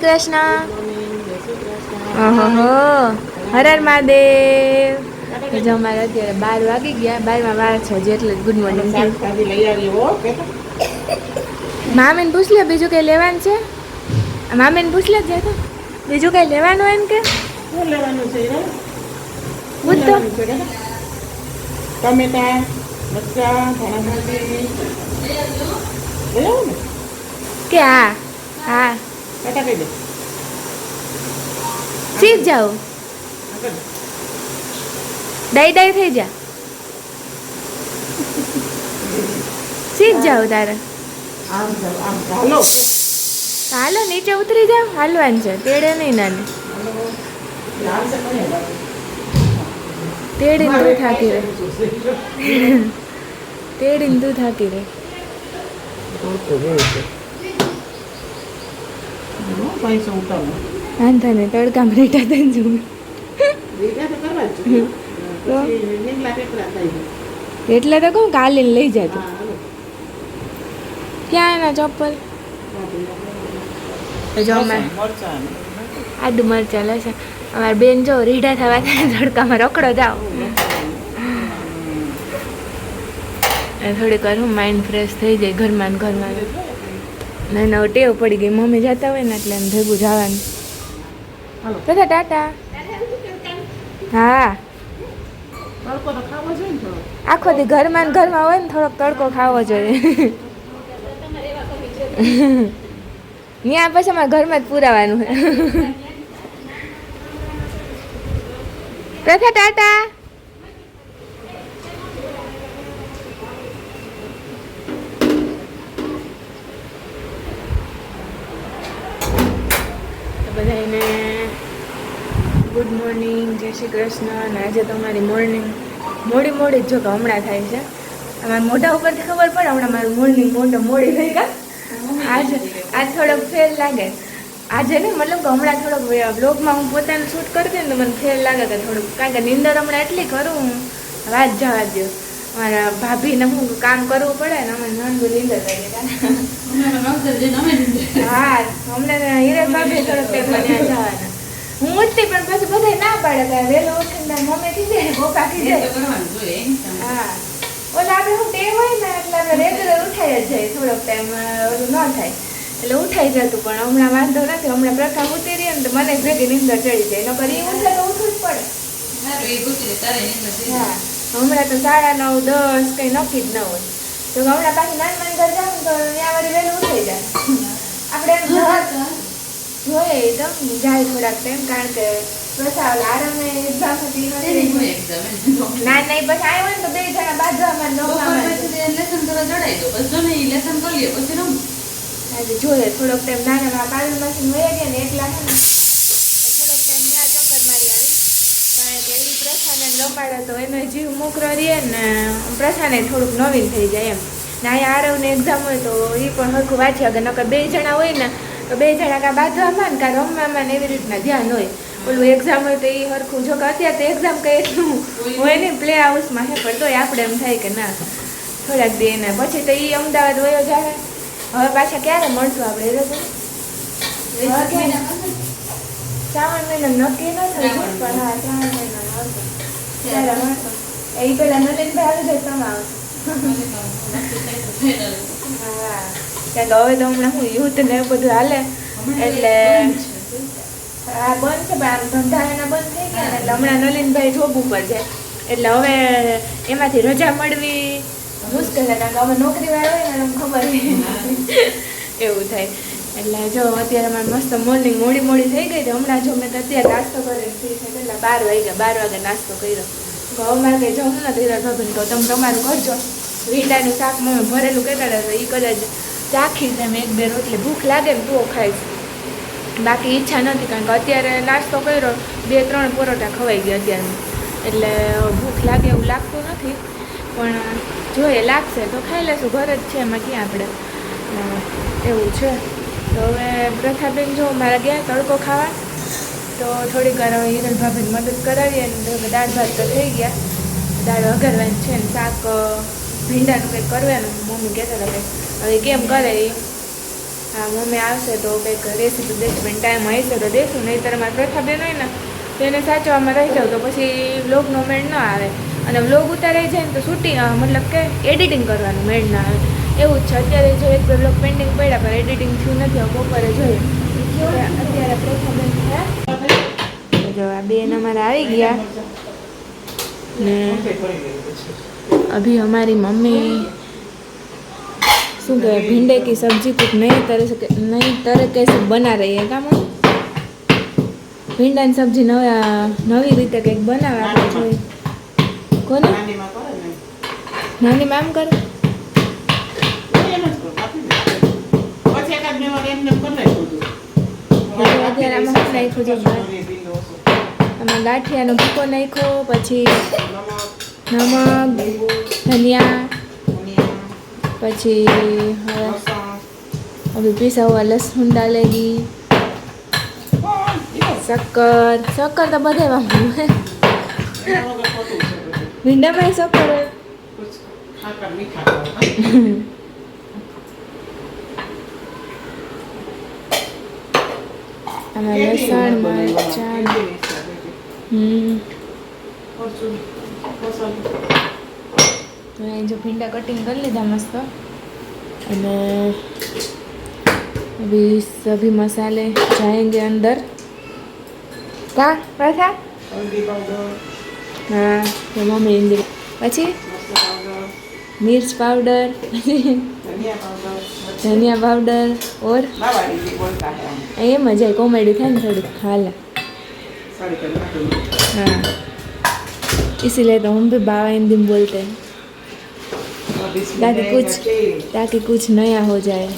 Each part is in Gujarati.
શ્રી કૃષ્ણ. ઓહો, હર હર મહાદેવ. જો અમારે અત્યારે 12 વાગી ગયા, 12 માં 12 છે હજી, એટલે ગુડ મોર્નિંગ. મામીને પૂછ લે બીજું કઈ લેવાનું છે. મામીને પૂછ લે છે તો બીજું કઈ લેવાનું હોય ને કે શું લેવાનું છે? પૂછ તો. ટમેટા, મરચા, ધાણા ભાજી લઈ આવો ને. કે હા હા ટાટા કહી દે. સીધ જાઓ, ડાઈ ડાઈ થઈ જા. સીધ જાઓ તારે. આમ જાઓ, આમ ચાલો. હાલો નીચે ઉતરી જાઓ, હાલવાનું છે, તેડે નહીં નાને. તેડીને તું થાકી રહે, તેડીને તું થાકી રહે. વાંધો નહીં, તડકામાં રેટા થઈને જવું. એટલે તો કહું કાલે લઈ જતું. ક્યાં એના ચપ્પલ? જો આદુ મરચા લસણ. અમારી બેન જો રીઢા થવા તડકામાં રખડો જાઓ. થોડીક વાર હું માઇન્ડ ફ્રેશ થઈ જાય ઘરમાં ને ઘરમાં. ના ટેવ પડી ગઈ, મમ્મી જતા હોય ને એટલે એમ ભેગું જવાનું. બધા ટાટા. હા આખો દી ઘરમાં ને ઘરમાં હોય ને થોડોક તડકો ખાવો જોઈએ. ત્યાં પછી અમારે ઘરમાં જ પુરાવાનું હોય. પ્રથા ટાટા. બધાને ગુડ મોર્નિંગ, જય શ્રી કૃષ્ણ. અને આજે તમારી મોર્નિંગ મોડી જ જો કે હમણાં થાય છે. અમારા મોઢા ઉપરથી ખબર પડે હમણાં મારું મોર્નિંગ મોડી થઈ ગયા. આજે આજ થોડોક ફેર લાગે. આજે નહીં મતલબ કે હમણાં થોડોક બ્લોગમાં હું પોતાને શૂટ કરતી ને તો મને ફેર લાગે કે થોડુંક, કારણ કે નીંદર હમણાં એટલી કરું વાત જવા દો. મારા ભાભીને હું કામ કરવું પડે ને અમે નંદુ નીંદર કરી. હા હમણાં હિરેન ભાભી થોડોક ટાઈમ ત્યાં જવાના. હું ઉઠતી પણ પછી બધા ના પાડે કે વહેલો ઉઠીને મમ્મી કીધે ગોકા કીધે. હા ઓલા આપણે હું ટેવ હોય ને એટલે આપણે રેગ્યુલર ઉઠાઈ જ જાય, થોડોક ટાઈમ ઓલું ન થાય એટલે ઉઠાઈ જતું. પણ હમણાં વાંધો નથી, હમણાં પ્રથા ઉતરી રહી ને તો મને ભેગી નીંદર ચડી જાય. નકર એ ઉઠે તો ઉઠવું જ પડે. હા હમણાં તો 9:30 10 કંઈ નક્કી જ ન હોય. તો હમણાં પાછી નાની ઘર જાવ ને તો ત્યાં વળી વહેલું ઉઠાઈ જાય. આપણે એમ જોઈએ તો જાય થોડાક ટાઈમ, કારણ કે પ્રથા ઓલા આરામ એક્ઝામ હતી ના નહીં પછી આવ્યો ને તો 2 જણા બાજવામાં જોઈએ થોડોક ટાઈમ નાના પાણી મશીન વહી ગયા ને એટલા છે ને થોડોક ટાઈમ ત્યાં ચક્કર મારી આવી. કારણ કે એ પ્રથાને રમાડે તો એનો જીવ મોકરો રહે ને પ્રથાને થોડુંક નવીન થઈ જાય એમ. ને અહીંયા આરવને એક્ઝામ હોય તો એ પણ હરખું વાંચી આગળ. નકર 2 જણા હોય ને તો 2 જણા કાં બાંધવામાં ને કાં રમવામાં ને એવી રીતના ધ્યાન હોય. ઓલું એક્ઝામ હોય તો એ હરખું, જો કે અત્યારે તો એક્ઝામ કંઈ એટલું હોય ને પ્લે હાઉસમાં હે, પણ તોય આપણે એમ થાય કે ના થોડાક દે ને પછી તો એ અમદાવાદ વયો જાય. હવે પાછા ક્યારે મળશું આપણે? એ લોકો શ્રાવણ મહિનો નક્કી ન થયું પણ હા શ્રાવણ મહિનો આવતો ત્યારે મળતો. એ પેલા નલિનભાઈ આવી જાય તમે આવશો. હા કારણ કે હવે તો હમણાં હું યુદ્ધ ને એવું બધું હાલે એટલે હા બંધ છે, પણ આમ ધંધા એના બંધ થઈ ગયા ને એટલે હમણાં નલિનભાઈ જોબ ઉપર છે એટલે હવે એમાંથી રજા મળવી મુશ્કેલ છે. કારણ કે હવે નોકરી વાળા હોય ને ખબર એવું થાય. એટલે જો અત્યારે અમારે મસ્ત મોર્નિંગ મોડી થઈ ગઈ. હમણાં જો મેં તો અત્યારે નાસ્તો કરીને ફ્રી છે કેટલા 12 વાગે નાસ્તો કર્યો. તો અમારે કંઈ જવું નથી ભાભીને કહું તમે તમારું કરજો. રીંડાનું શાક મમ્મી ભરેલું કહેતા હતા એ કદાચ ચાખીશ એમ 1-2 રોટલી. ભૂખ લાગે ને તો ખાઈશ, બાકી ઈચ્છા નથી. કારણ કે અત્યારે નાસ્તો કર્યો 2-3 પરોઠા ખવાઈ ગયા અત્યારે, એટલે ભૂખ લાગે એવું લાગતું નથી. પણ જોઈએ લાગશે તો ખાઈ લેશું, ઘર જ છે એમાં ક્યાં આપણે એવું છે. તો હવે પ્રથાબેન જો મારા ગયા તડકો ખાવા, તો થોડીક વાર હિરલ ભાભીને મદદ કરાવીએ ને દાળ ભાત તો થઈ ગયા. દાળ વઘારવાની છે ને શાક ભીંડાનું કંઈક કરવાનું મમ્મી કહેતા હતા કે હવે કેમ કરે એ. હા મમ્મી આવશે તો કંઈક રેસીપી દેશું પણ ટાઈમ હશે તો દેશું, નહીં તો અમારે પ્રથાબેન હોય ને તો એને સાચવામાં રહી જાવ તો પછી વ્લોગનો મેળ ન આવે, અને વ્લોગ ઉતારાઈ જાય ને તો શૂટિંગ મતલબ કે એડિટિંગ કરવાનું મેળ ના આવે. એવું જ છે. અત્યારે જો એક બે વ્લોગ પેન્ડિંગ પડ્યા પણ એડિટિંગ થયું નથી. બપોરે જોઈએ અત્યારે પ્રથાબેન જો આ બેન અમારે આવી ગયા ને अभी हमारी मम्मी શું કહેવાય ભીંડે की सब्जी कुछ नई तरीके से बना रही है का मम्मी? ભીંડાની સબ્જી નવી રીતે કંઈક બનાવે આપણે જોઈએ. કોને નાની મામ કરે અત્યારે આમાં શું નાખ્યું છે? આમાં ગાંઠિયાનો ભૂકો નાખ્યો, પછી नमक, धनिया, પછી अभी पिसा हुआ लहसुन डालेगी, शक्कर तो બધે વાપરું है ભીંડા में शक्कर आमा लसण मरचा तो जो भींडा कटिंग कर लीधा मस्त, અને अभी सभी मसाले जाएंगे अंदर. क्या प्रथा? हल्दी पाउडर. हाँ तो मम्मी इंदिरा પછી मिर्च पाउडर, धनिया पाउडर और ये मजा है कॉमेडी था ना थोड़ी खाला. हाँ इसीलिए तो हम भी बाबा हिंदी में बोलते हैं ताकि कुछ नया हो जाए.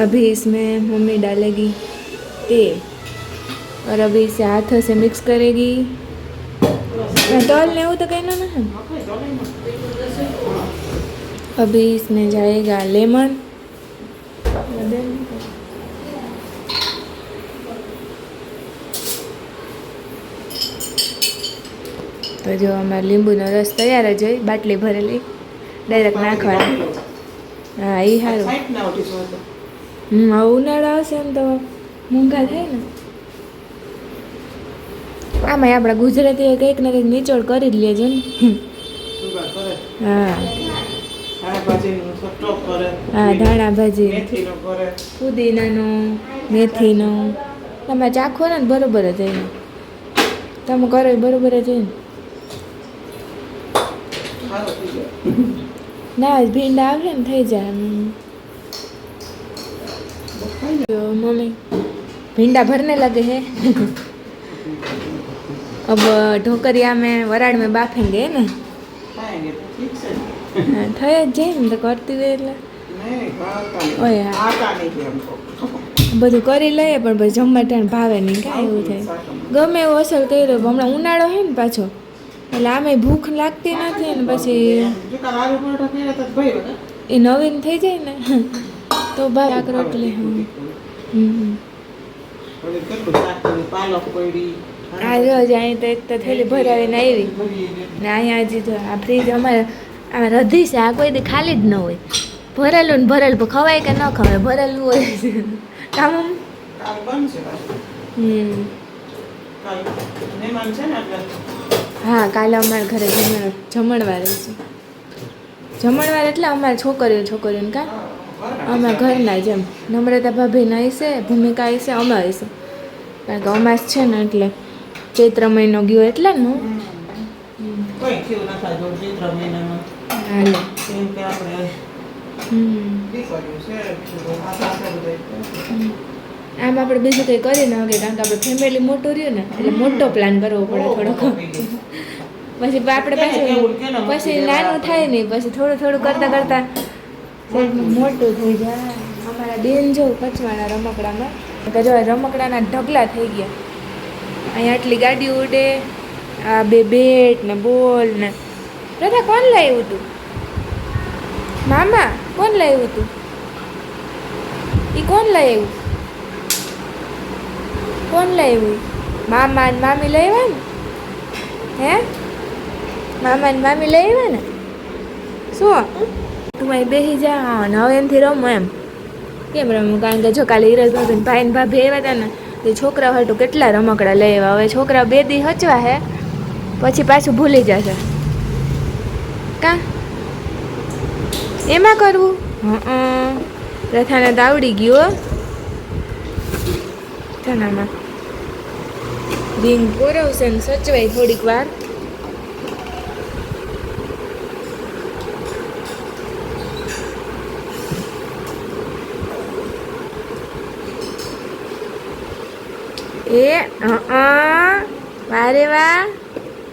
अभी इसमें मम्मी डालेगी तेल और अभी इसे हाथों से मिक्स करेगी. तौल ने वो तो कहना ना है. अभी इसमें जाएगा लेमन. तो जो हमारे લીંબુનો રસ તૈયાર જ હોય, બાટલી ભરેલી ડાયરેક્ટ નાખવાના. હા એ સારું. હવે ઉનાળો આવશે ને તો મૂંગા થાય ને. આમાં આપણા ગુજરાતીઓ કંઈક ને કંઈક નિચોડ કરી જ લેજો ને. હા હા ધાણા ભાજી, પુદીનાનો, મેથીનો. તમે ચાખો ને બરોબર જ હોય, તમે કરો બરોબર જ હોય ને. ના ભીંડા આવે ને થઈ જાય. मम्मी भिंडा भरने लगे हैं. अब ढोकरिया में वराड़ में बाफेंगे ना. થઈ જ જાય ને તો કરતી હોય એટલે ઓય બધું કરી લઈએ પણ પછી જમવા ટાઈમ ભાવે નહીં. કાંઈ એવું થાય ગમે એવું અસર કર્યો. હમણાં ઉનાળો હોય ને પાછો એટલે આમે ભૂખ લાગતી નથી ને પછી એ નવીન થઈ જાય ને તો ભાગ રોટલી. આ રોજ અહીં તો એક તો થેલી ભરાવીને આવી ને અહીંયા હજી તો આ ફ્રીજ અમારે આ રધી છે. આ કોઈ દી ખાલી જ ન હોય. ભરેલું ને ભરેલું પણ ખવાય કે ન ખવાય ભરેલું હોય કામ. હા કાલે અમારા ઘરે જમણવાર છે. જમણવાર એટલે અમારે છોકરીઓને કાં અમારા ઘરના જેમ નમ્રતા ભાભીના હશે, ભૂમિકા હશે, અમે હશે. કારણ કે અમાસ છે ને એટલે ચૈત્ર મહિનો ગયો એટલે ને હાલે. આમ આપણે બીજું કંઈ કરી ન શકીએ કારણ કે આપણે ફેમિલી મોટું રહ્યું ને એટલે મોટો પ્લાન કરવો પડે થોડોક. પછી આપણે પછી નાનું થાય નહીં, પછી થોડું કરતાં મોટું થઈ જાય. અમારા બેન જો કચવાના રમકડામાં તો જો રમકડાના ઢગલા થઈ ગયા. અહીંયા આટલી ગાડી ઉડે, આ બે બેટ ને બોલ ને. દાદા કોણ લાવ્યું હતું? મામા કોણ લાવ્યું હતું? એ કોણ લાવ્યું? કોણ લાવ્યું? મામા ને મામી લઈ આવ્યા ને? હે મામા ને મામી લઈ આવ્યા ને? શું તું અહીં બેસી જા ને હવે એનાથી રમો એમ. કેમ રમવું? કારણ કે જો કાલે હિરલ ભાભી ભાઈ ને ભાભી આવ્યા હતા ને તે છોકરા હાટું કેટલા રમકડા લઈ આવ્યા. હવે છોકરા 2 દી હચવા હે પછી પાછું ભૂલી જશે. કા એમાં કરવું? પ્રથાને તો આવડી ગયું. થાનામાં રીંગ પોરવશે ને સચવાય થોડીક વાર. એ વારે વાહ,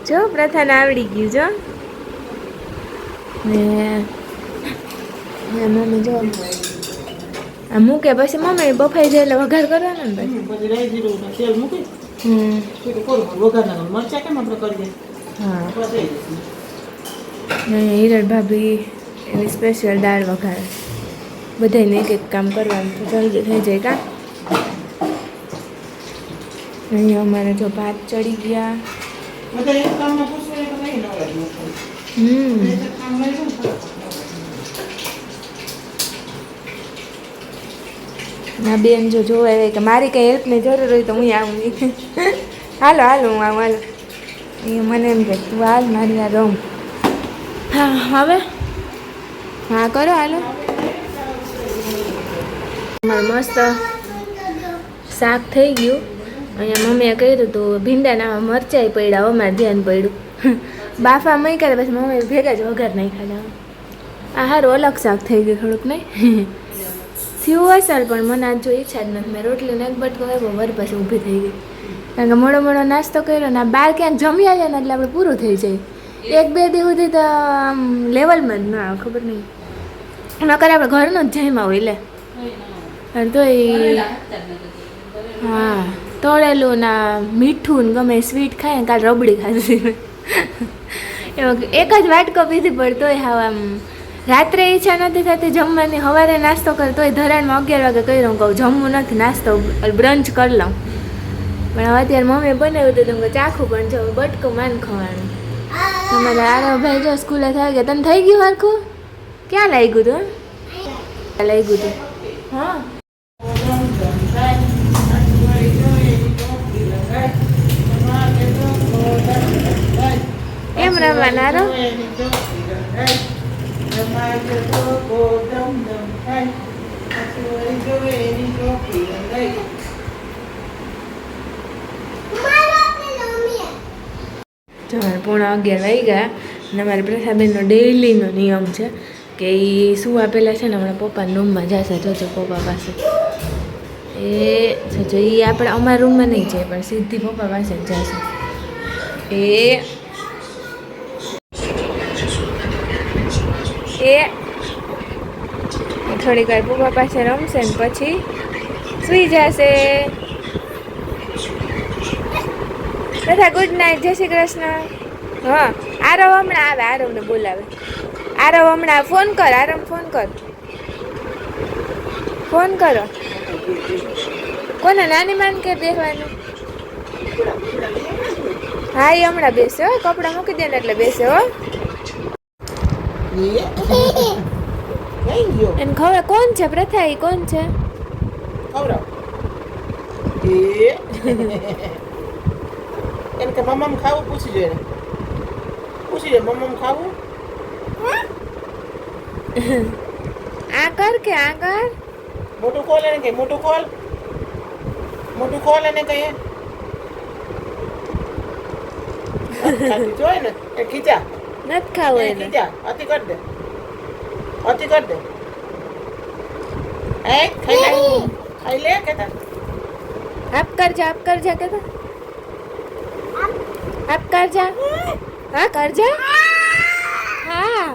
જો પ્રથાને આવડી ગયું. જો ને મમ્મી જો આ મૂકે પછી મમ્મી બફાઈ જાય એટલે વઘાર કરવાનો ને ભાઈ. પછી રાઈ જીરું ને તેલ મૂકી વઘાર ના મરચા કેમ આપણે કરી દે. હા બસ એ જ. ને હિરલ ભાભી એની સ્પેશિયલ દાળ વઘારે. બધાને એક એક કામ કરવાનું તો જલ્દી થઈ જાય. કા અહીંયા અમારે જો ભાત ચડી ગયા. બધા એક કામમાં પૂછવું એટલે કઈ ન હોય. કામ લઈ જાઉં ના બેન જો જોવે કે મારી કંઈ હેલ્પની જરૂર હોય તો હું આવું. હાલો હાલો હું આવું. હાલો એ મને એમ કે તું હાલ મારી આ રમ. હા હવે હા કરો હાલો. અમારે મસ્ત શાક થઈ ગયું. અહીંયા મમ્મીએ કહ્યું હતું ભીંડાના મરચાંય પડ્યા. અમારે ધ્યાન પડ્યું. બાફા મૂક્યા પછી મમ્મીએ ભેગા જ વઘાર નાખ્યા. આ સારું અલગ શાક થઈ ગયું થોડુંક નહીં. થયું અસર પણ મને આજ જો ઈચ્છા જ નથી. મેં રોટલીને એક બટકો આવ્યો વર પછી ઊભી થઈ ગઈ. કારણ કે મોડો મોડો નાસ્તો કર્યો ને બહાર ક્યાંક જમ્યા જાય ને એટલે આપણે પૂરું થઈ જાય. 1-2 દી સુધી તો આમ લેવલમાં જ ના આવે. ખબર નહીં નકર આપણે ઘરનું જ જમ્યા હોય લે. તો એ હા તળેલું ના મીઠું ને ગમે સ્વીટ ખાય ને. કાલ રબડી ખાધી એમાં એક જ વાટકો પીધી પણ તોય હા આમ રાત્રે ઈચ્છા નથી થતી જમવાની. સવારે નાસ્તો કરે તોય ધરાણમાં 11 વાગે કહી કહું જમવું નથી નાસ્તો બ્રંચ કરી લઉં. પણ હવે અત્યારે મમ્મીએ બનાવ્યું હતું તમે ચાખું પણ જો બટકો માન ખવાનું. તમારે આરવ ભાઈ જો સ્કૂલે થઈ ગયા. તને થઈ ગયું હરખું? ક્યાં લાગ્યું હતું? લાગ્યું હતું હા એમ રમવાના આરવ. પોણા 11 વાગ્યા અને અમારી પ્રથાબેનનો ડેઈલીનો નિયમ છે કે એ સુવા પહેલાં છે ને હમણાં પપ્પાના રૂમમાં જશે. જોજો પપ્પા પાસે એ જોજો એ આપણે અમારા રૂમમાં નહીં જાય પણ સીધી પપ્પા પાસે જ જશે. એ થોડીક વાર પપ્પા પાસે રમશે ને પછી સૂઈ જશે. તથા ગુડ નાઇટ, જય શ્રી કૃષ્ણ. હા આરવ હમણાં આવે. આરવને બોલાવે. આરવ હમણાં ફોન કર. આરવ ફોન કર. ફોન કરો. કોને? નાની માન કે બેસવાનું? હા એ હમણાં બેસે હો. કપડાં મૂકી દે ને એટલે બેસે હો. એને ખબર કોણ છે? પ્રથા એ કોણ છે? એને કે મમ્મ ખાવું પૂછી જોઈએ. પૂછી જોઈએ મમ્મ ખાવું. આ કર કે આ કર. મોટું ખોલ એને કે મોટું ખોલ. મોટું ખોલ એને કહીએ. જોઈ ને એ ખીચા નથી ખાવું એને. ખીચા અતિ કર દે. અતિ કર દે. એ ખાઈ લે. ખાઈ લે કેતા. આપ કરજા. આપ કરજા કેતા. આપ કરજા. હા કરજા. હા